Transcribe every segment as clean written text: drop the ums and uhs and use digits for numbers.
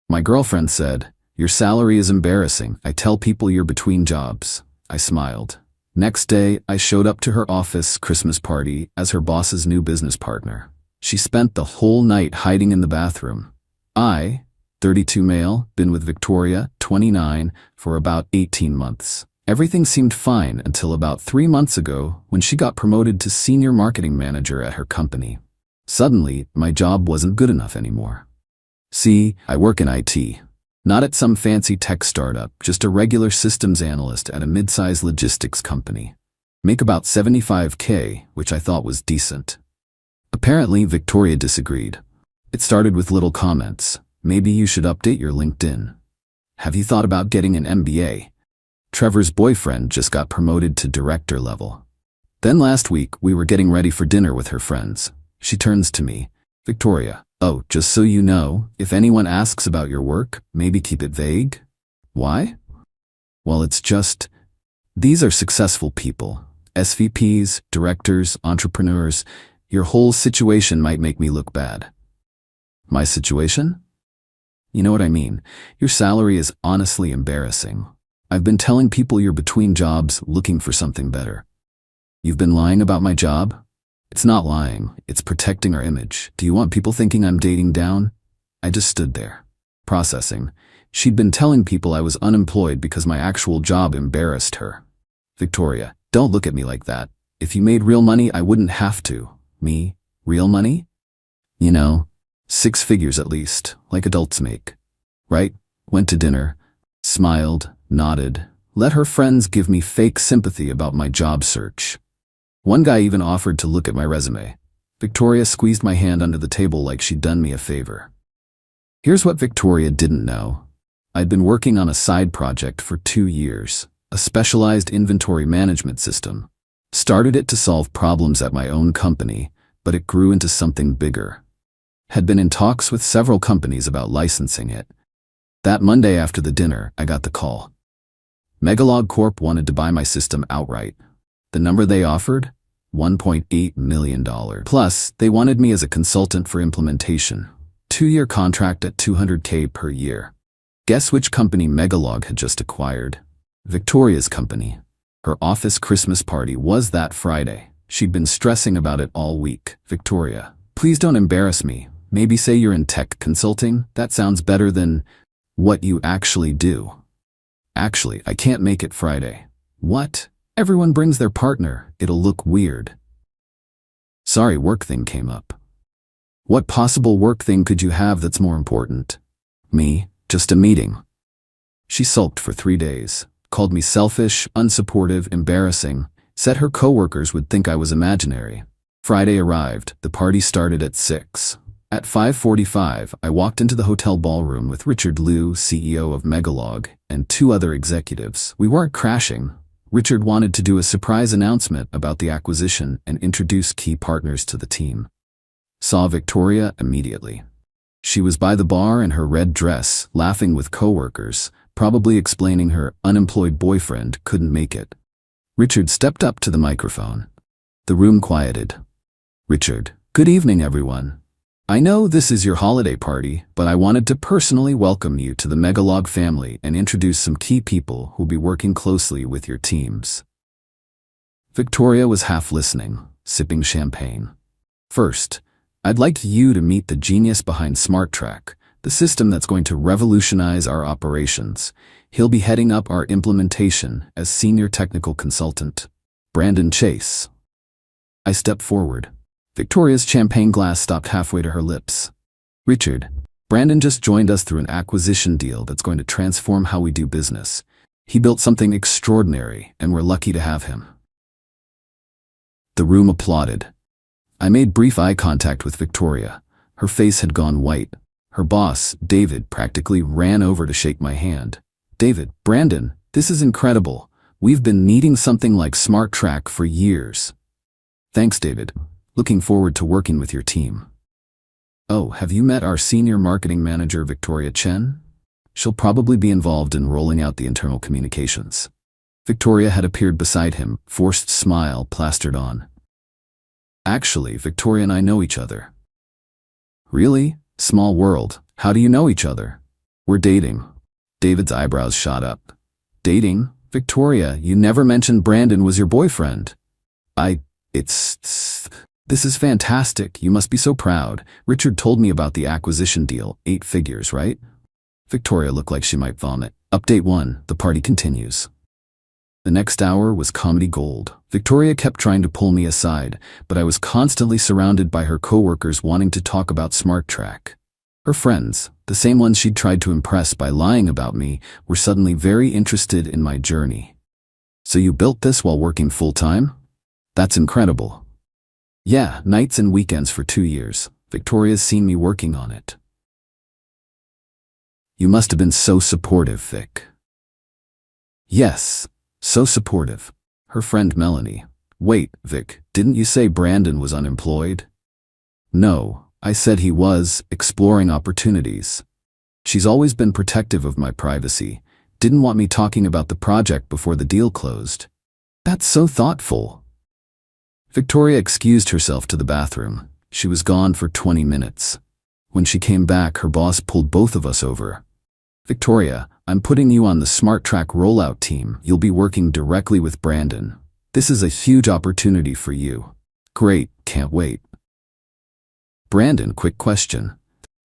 My girlfriend said, "Your salary is embarrassing. I tell people you're between jobs." I smiled. Next day, I showed up to her office Christmas party as her boss's new business partner. She spent the whole night hiding in the bathroom. I, 32 male, been with Victoria, 29, for about 18 months. Everything seemed fine until about 3 months ago when she got promoted to senior marketing manager at her company. Suddenly, my job wasn't good enough anymore. See, I work in IT. Not at some fancy tech startup, just a regular systems analyst at a mid-sized logistics company. Make about $75K, which I thought was decent. Apparently, Victoria disagreed. It started with little comments. Maybe you should update your LinkedIn. Have you thought about getting an MBA? Trevor's boyfriend just got promoted to director level. Then last week, we were getting ready for dinner with her friends. She turns to me. "Victoria, oh, just so you know, if anyone asks about your work, maybe keep it vague." Why? Well, it's just, these are successful people. SVPs, directors, entrepreneurs. Your whole situation might make me look bad. My situation? You know what I mean. Your salary is honestly embarrassing. I've been telling people you're between jobs looking for something better. You've been lying about my job? It's not lying, it's protecting our image. Do you want people thinking I'm dating down? I just stood there, processing. She'd been telling people I was unemployed because my actual job embarrassed her. Victoria, don't look at me like that. If you made real money, I wouldn't have to. Me? Real money? You know, 6 figures at least, like adults make. Right? Went to dinner, smiled, nodded, let her friends give me fake sympathy about my job search. One guy even offered to look at my resume. Victoria squeezed my hand under the table like she'd done me a favor. Here's what Victoria didn't know. I'd been working on a side project for 2 years, a specialized inventory management system. Started it to solve problems at my own company, but it grew into something bigger. Had been in talks with several companies about licensing it. That Monday after the dinner, I got the call. Megalog Corp wanted to buy my system outright. The number they offered? $1.8 million. Plus, they wanted me as a consultant for implementation. 2-year contract at $200K per year. Guess which company Megalog had just acquired? Victoria's company. Her office Christmas party was that Friday. She'd been stressing about it all week. Victoria, please don't embarrass me. Maybe say you're in tech consulting. That sounds better than what you actually do. Actually, I can't make it Friday. What? Everyone brings their partner. It'll look weird. Sorry, work thing came up. What possible work thing could you have that's more important? Me, just a meeting. She sulked for 3 days, called me selfish, unsupportive, embarrassing, said her coworkers would think I was imaginary. Friday arrived, the party started at 6. At 5:45, I walked into the hotel ballroom with Richard Liu, CEO of Megalog, and 2 other executives. We weren't crashing. Richard wanted to do a surprise announcement about the acquisition and introduce key partners to the team. Saw Victoria immediately. She was by the bar in her red dress, laughing with coworkers, probably explaining her unemployed boyfriend couldn't make it. Richard stepped up to the microphone. The room quieted. Richard, good evening, everyone. I know this is your holiday party, but I wanted to personally welcome you to the Megalog family and introduce some key people who'll be working closely with your teams. Victoria was half listening, sipping champagne. First, I'd like you to meet the genius behind SmartTrack, the system that's going to revolutionize our operations. He'll be heading up our implementation as senior technical consultant, Brandon Chase. I stepped forward. Victoria's champagne glass stopped halfway to her lips. Richard, Brandon just joined us through an acquisition deal that's going to transform how we do business. He built something extraordinary, and we're lucky to have him. The room applauded. I made brief eye contact with Victoria. Her face had gone white. Her boss, David, practically ran over to shake my hand. David, Brandon, this is incredible. We've been needing something like SmartTrack for years. Thanks, David. Looking forward to working with your team. Oh, have you met our senior marketing manager, Victoria Chen? She'll probably be involved in rolling out the internal communications. Victoria had appeared beside him, forced smile plastered on. Actually, Victoria and I know each other. Really? Small world. How do you know each other? We're dating. David's eyebrows shot up. Dating? Victoria, you never mentioned Brandon was your boyfriend. This is fantastic. You must be so proud. Richard told me about the acquisition deal, 8 figures, right? Victoria looked like she might vomit. Update 1, the party continues. The next hour was comedy gold. Victoria kept trying to pull me aside, but I was constantly surrounded by her coworkers wanting to talk about SmartTrack. Her friends, the same ones she'd tried to impress by lying about me, were suddenly very interested in my journey. So you built this while working full-time? That's incredible. Yeah, nights and weekends for 2 years. Victoria's seen me working on it. You must have been so supportive, Vic. Yes, so supportive. Her friend Melanie. Wait, Vic, didn't you say Brandon was unemployed? No, I said he was exploring opportunities. She's always been protective of my privacy. Didn't want me talking about the project before the deal closed. That's so thoughtful. Victoria excused herself to the bathroom. She was gone for 20 minutes. When she came back, her boss pulled both of us over. Victoria, I'm putting you on the SmartTrack rollout team. You'll be working directly with Brandon. This is a huge opportunity for you. Great, can't wait. Brandon, quick question.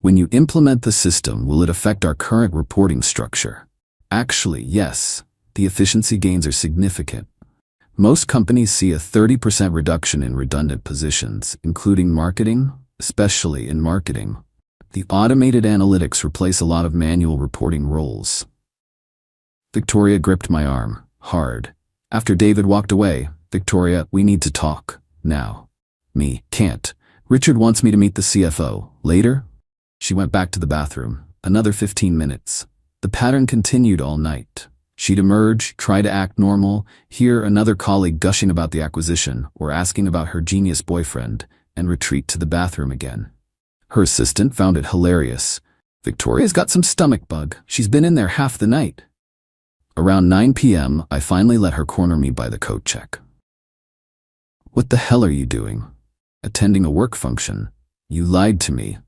When you implement the system, will it affect our current reporting structure? Actually, yes. The efficiency gains are significant. Most companies see a 30% reduction in redundant positions, including marketing, especially in marketing. The automated analytics replace a lot of manual reporting roles. Victoria gripped my arm, hard. After David walked away, Victoria, we need to talk, now. Me, can't. Richard wants me to meet the CFO. Later? She went back to the bathroom. Another 15 minutes. The pattern continued all night. She'd emerge, try to act normal, hear another colleague gushing about the acquisition or asking about her genius boyfriend, and retreat to the bathroom again. Her assistant found it hilarious. Victoria's got some stomach bug. She's been in there half the night. Around 9 p.m., I finally let her corner me by the coat check. What the hell are you doing? Attending a work function. You lied to me.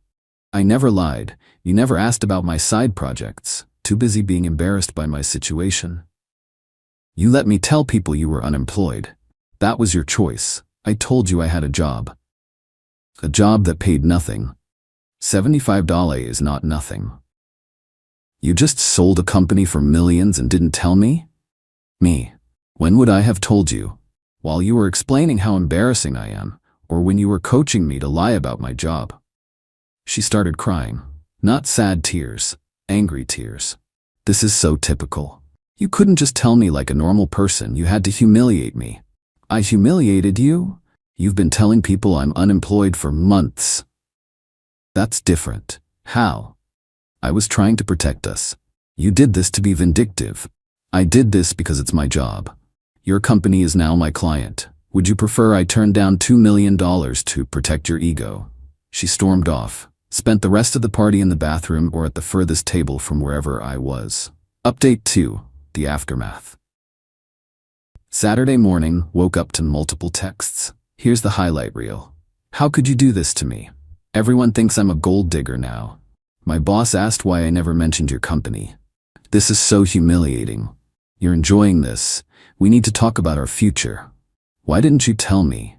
I never lied. You never asked about my side projects. Too busy being embarrassed by my situation. You let me tell people you were unemployed. That was your choice. I told you I had a job. A job that paid nothing. $75 is not nothing. You just sold a company for millions and didn't tell me? Me. When would I have told you? While you were explaining how embarrassing I am, or when you were coaching me to lie about my job. She started crying. Not sad tears. Angry tears. This is so typical. You couldn't just tell me like a normal person. You had to humiliate me. I humiliated you? You've been telling people I'm unemployed for months. That's different. How? I was trying to protect us. You did this to be vindictive. I did this because it's my job. Your company is now my client. Would you prefer I turn down $2 million to protect your ego? She stormed off. Spent the rest of the party in the bathroom or at the furthest table from wherever I was. Update 2, the aftermath. Saturday morning, woke up to multiple texts. Here's the highlight reel. How could you do this to me? Everyone thinks I'm a gold digger now. My boss asked why I never mentioned your company. This is so humiliating. You're enjoying this. We need to talk about our future. Why didn't you tell me?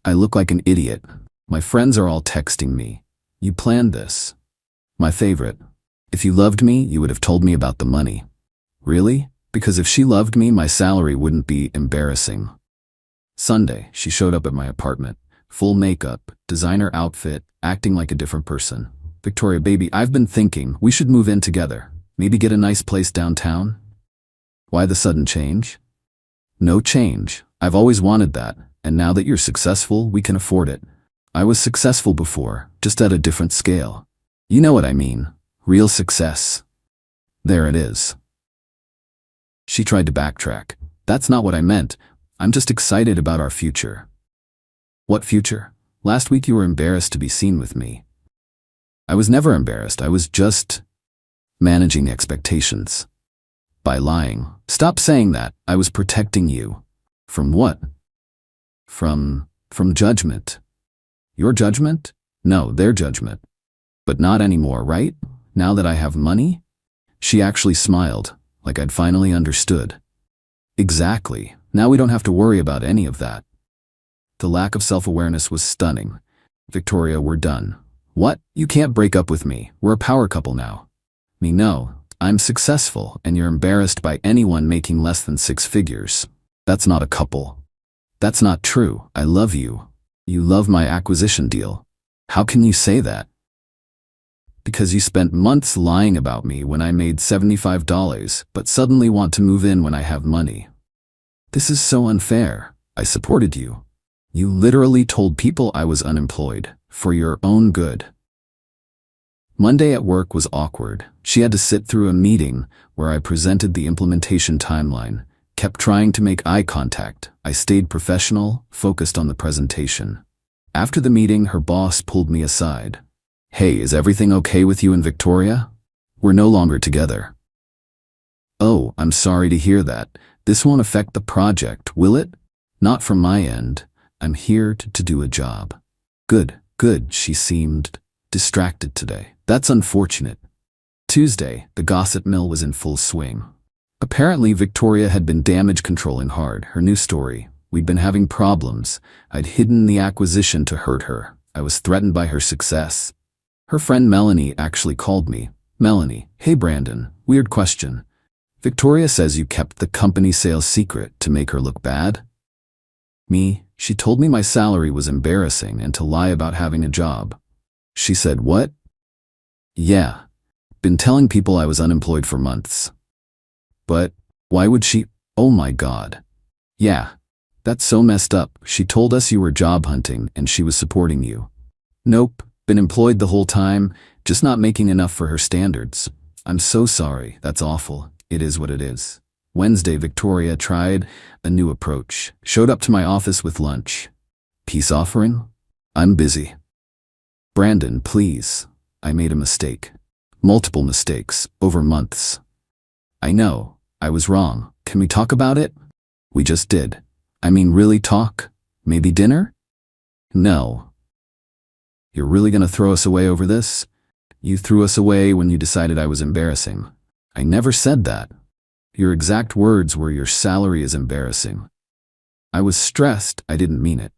I look like an idiot. My friends are all texting me. You planned this. My favorite. If you loved me, you would have told me about the money. Really? Because if she loved me, my salary wouldn't be embarrassing. Sunday, she showed up at my apartment. Full makeup, designer outfit, acting like a different person. Victoria, baby, I've been thinking we should move in together. Maybe get a nice place downtown? Why the sudden change? No change. I've always wanted that, and now that you're successful, we can afford it. I was successful before, just at a different scale. You know what I mean. Real success. There it is. She tried to backtrack. That's not what I meant. I'm just excited about our future. What future? Last week you were embarrassed to be seen with me. I was never embarrassed. I was just managing expectations. By lying. Stop saying that. I was protecting you. From what? From judgment. Your judgment? No, their judgment. But not anymore, right? Now that I have money? She actually smiled, like I'd finally understood. Exactly. Now we don't have to worry about any of that. The lack of self-awareness was stunning. Victoria, we're done. What? You can't break up with me. We're a power couple now. Me, no. I'm successful, and you're embarrassed by anyone making less than 6 figures. That's not a couple. That's not true. I love you. You love my acquisition deal. How can you say that? Because you spent months lying about me when I made $75, but suddenly want to move in when I have money. This is so unfair. I supported you. You literally told people I was unemployed, for your own good. Monday at work was awkward. She had to sit through a meeting where I presented the implementation timeline, kept trying to make eye contact. I stayed professional, focused on the presentation. After the meeting, her boss pulled me aside. Hey, is everything okay with you and Victoria? We're no longer together. Oh, I'm sorry to hear that. This won't affect the project, will it? Not from my end. I'm here to do a job. Good. She seemed distracted today. That's unfortunate. Tuesday, the gossip mill was in full swing. Apparently, Victoria had been damage controlling hard. Her new story. We'd been having problems. I'd hidden the acquisition to hurt her. I was threatened by her success. Her friend Melanie actually called me. Melanie, hey Brandon, weird question. Victoria says you kept the company sales secret to make her look bad? Me, she told me my salary was embarrassing and to lie about having a job. She said what? Yeah. Been telling people I was unemployed for months. But why would she? Oh my God. Yeah. That's so messed up. She told us you were job hunting and she was supporting you. Nope. Been employed the whole time, just not making enough for her standards. I'm so sorry. That's awful. It is what it is. Wednesday, Victoria tried a new approach. Showed up to my office with lunch. Peace offering? I'm busy. Brandon, please. I made a mistake. Multiple mistakes, over months. I know. I was wrong. Can we talk about it? We just did. I mean, really talk? Maybe dinner? No. You're really gonna throw us away over this? You threw us away when you decided I was embarrassing. I never said that. Your exact words were your salary is embarrassing. I was stressed, I didn't mean it.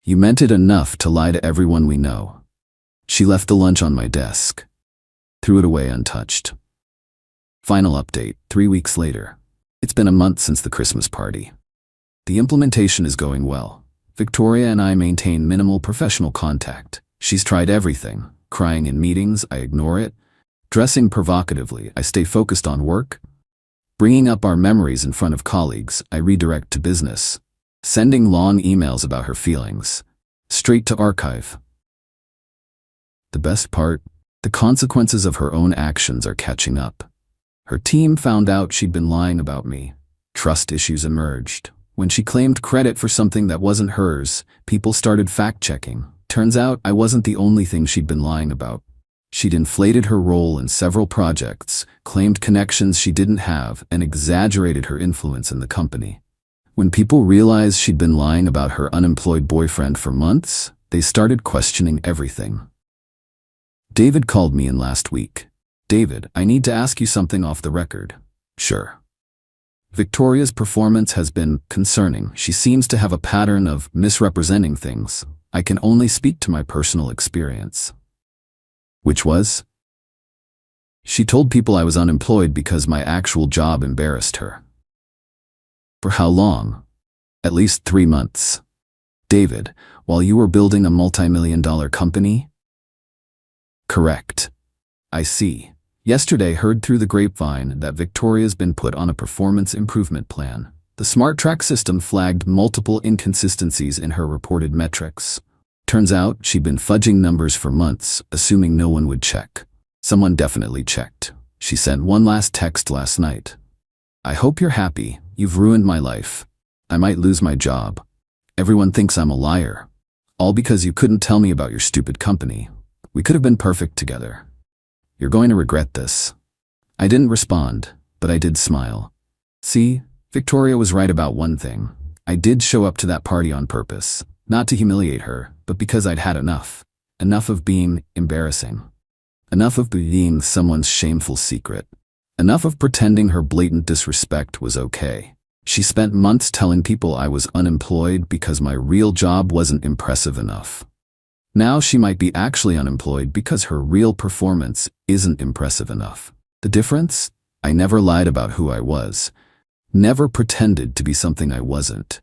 You meant it enough to lie to everyone we know. She left the lunch on my desk. Threw it away untouched. Final update, 3 weeks later. It's been a month since the Christmas party. The implementation is going well. Victoria and I maintain minimal professional contact. She's tried everything. Crying in meetings, I ignore it. Dressing provocatively, I stay focused on work. Bringing up our memories in front of colleagues, I redirect to business. Sending long emails about her feelings. Straight to archive. The best part? The consequences of her own actions are catching up. Her team found out she'd been lying about me. Trust issues emerged. When she claimed credit for something that wasn't hers, people started fact-checking. Turns out I wasn't the only thing she'd been lying about. She'd inflated her role in several projects, claimed connections she didn't have, and exaggerated her influence in the company. When people realized she'd been lying about her unemployed boyfriend for months, they started questioning everything. David called me in last week. David, I need to ask you something off the record. Sure. Victoria's performance has been concerning. She seems to have a pattern of misrepresenting things. I can only speak to my personal experience. Which was? She told people I was unemployed because my actual job embarrassed her. For how long? At least 3 months. David, while you were building a multi-million-dollar company? Correct. I see. Yesterday heard through the grapevine that Victoria's been put on a performance improvement plan. The SmartTrack system flagged multiple inconsistencies in her reported metrics. Turns out she'd been fudging numbers for months, assuming no one would check. Someone definitely checked. She sent one last text last night. I hope you're happy. You've ruined my life. I might lose my job. Everyone thinks I'm a liar. All because you couldn't tell me about your stupid company. We could have been perfect together. You're going to regret this. I didn't respond, but I did smile. See, Victoria was right about one thing. I did show up to that party on purpose, not to humiliate her, but because I'd had enough. Enough of being embarrassing. Enough of being someone's shameful secret. Enough of pretending her blatant disrespect was okay. She spent months telling people I was unemployed because my real job wasn't impressive enough. Now she might be actually unemployed because her real performance isn't impressive enough. The difference? I never lied about who I was. Never pretended to be something I wasn't.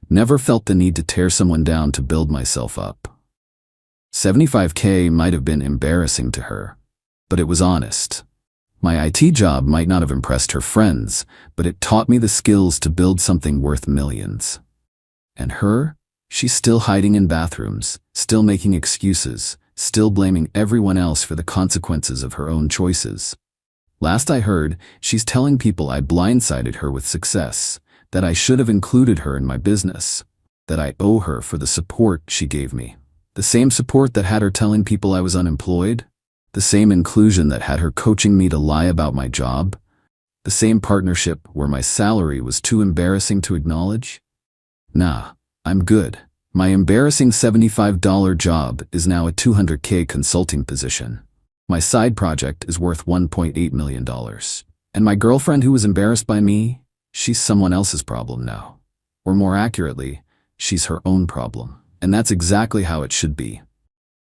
Never felt the need to tear someone down to build myself up. $75K might have been embarrassing to her, but it was honest. My IT job might not have impressed her friends, but it taught me the skills to build something worth millions. And her? She's still hiding in bathrooms, still making excuses, still blaming everyone else for the consequences of her own choices. Last I heard, she's telling people I blindsided her with success, that I should have included her in my business, that I owe her for the support she gave me. The same support that had her telling people I was unemployed? The same inclusion that had her coaching me to lie about my job? The same partnership where my salary was too embarrassing to acknowledge? Nah, I'm good. My embarrassing $75 job is now a $200K consulting position. My side project is worth $1.8 million. And my girlfriend who was embarrassed by me, she's someone else's problem now. Or more accurately, she's her own problem. And that's exactly how it should be.